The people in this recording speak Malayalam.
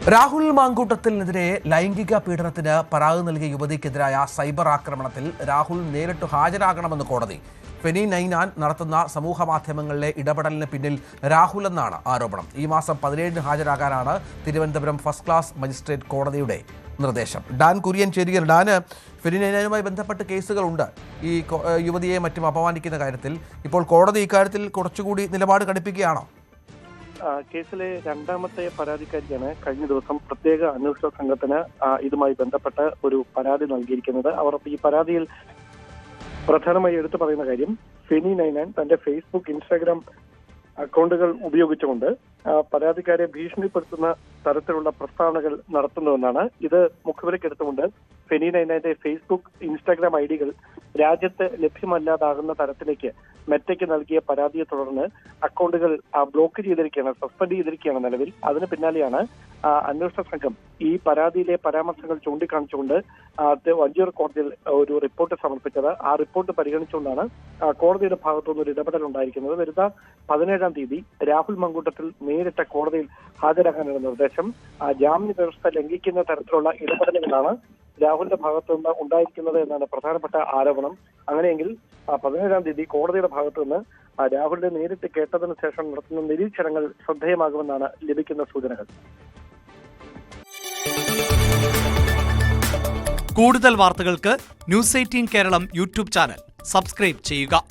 രാഹുൽ മാങ്കൂട്ടത്തിനെതിരെ ലൈംഗിക പീഡനത്തിന് പരാതി നൽകിയ യുവതിക്കെതിരായ സൈബർ ആക്രമണത്തിൽ രാഹുൽ നേരിട്ട് ഹാജരാകണമെന്ന് കോടതി. ഫെനി നൈനാൻ നടത്തുന്ന സമൂഹ മാധ്യമങ്ങളിലെ ഇടപെടലിന് പിന്നിൽ രാഹുൽ എന്നാണ് ആരോപണം. ഈ മാസം 17 ഹാജരാകാനാണ് തിരുവനന്തപുരം ഫസ്റ്റ് ക്ലാസ് മജിസ്ട്രേറ്റ് കോടതിയുടെ നിർദ്ദേശം. ഡാൻ കുര്യൻ ചേരിയർ. ഡാന്, ഫെനി നൈനാനുമായി ബന്ധപ്പെട്ട് കേസുകളുണ്ട് ഈ യുവതിയെ മറ്റും അപമാനിക്കുന്ന കാര്യത്തിൽ. ഇപ്പോൾ കോടതി ഇക്കാര്യത്തിൽ കുറച്ചുകൂടി നിലപാട് കടുപ്പിക്കുകയാണോ? കേസിലെ രണ്ടാമത്തെ പരാതിക്കാരിയാണ് കഴിഞ്ഞ ദിവസം പ്രത്യേക അന്വേഷണ സംഘത്തിന് ഇതുമായി ബന്ധപ്പെട്ട് ഒരു പരാതി നൽകിയിരിക്കുന്നത്. അവർ ഈ പരാതിയിൽ പ്രധാനമായി എടുത്തു പറയുന്ന കാര്യം, ഫെനി നൈനാൻ തന്റെ ഫേസ്ബുക്ക്, ഇൻസ്റ്റാഗ്രാം അക്കൗണ്ടുകൾ ഉപയോഗിച്ചുകൊണ്ട് പരാതിക്കാരെ ഭീഷണിപ്പെടുത്തുന്ന തരത്തിലുള്ള പ്രസ്താവനകൾ നടത്തുന്നുവെന്നാണ്. ഇത് മുഖവിലക്കെടുത്തുകൊണ്ട് ഫെനി നൈനാന്റെ ഫേസ്ബുക്ക്, ഇൻസ്റ്റാഗ്രാം ഐഡികൾ രാജ്യത്ത് ലഭ്യമല്ലാതാകുന്ന തരത്തിലേക്ക് മെറ്റയ്ക്ക് നൽകിയ പരാതിയെ തുടർന്ന് അക്കൗണ്ടുകൾ ബ്ലോക്ക് ചെയ്തിരിക്കുകയാണ്, സസ്പെൻഡ് ചെയ്തിരിക്കുകയാണ് നിലവിൽ. അതിന് പിന്നാലെയാണ് അന്വേഷണ സംഘം ഈ പരാതിയിലെ പരാമർശങ്ങൾ ചൂണ്ടിക്കാണിച്ചുകൊണ്ട് വഞ്ചിയൂർ കോടതിയിൽ ഒരു റിപ്പോർട്ട് സമർപ്പിച്ചത്. ആ റിപ്പോർട്ട് പരിഗണിച്ചുകൊണ്ടാണ് കോടതിയുടെ ഭാഗത്തുനിന്ന് ഒരു ഇടപെടൽ ഉണ്ടായിരിക്കുന്നത്. വരുന്ന 17-ാം തീയതി രാഹുൽ മാങ്കൂട്ടത്തിൽ നേരിട്ട് കോടതിയിൽ ഹാജരാകാനുള്ള നിർദ്ദേശം. ജാമ്യ വ്യവസ്ഥ ലംഘിക്കുന്ന തരത്തിലുള്ള ഇടപെടലുകളാണ് രാഹുലിന്റെ ഭാഗത്തുനിന്ന് ഉണ്ടായിരിക്കുന്നത് എന്നാണ് പ്രധാനപ്പെട്ട ആരോപണം. അങ്ങനെയെങ്കിൽ 17-ാം തീയതി കോടതിയുടെ ഭാഗത്തുനിന്ന് രാഹുലിനെ നേരിട്ട് കേട്ടതിനു ശേഷം നടത്തുന്ന നിരീക്ഷണങ്ങൾ ശ്രദ്ധേയമാകുമെന്നാണ് ലഭിക്കുന്ന സൂചനകൾ. കൂടുതൽ വാർത്തകൾക്ക് news 18 Keralam YouTube channel subscribe ചെയ്യുക.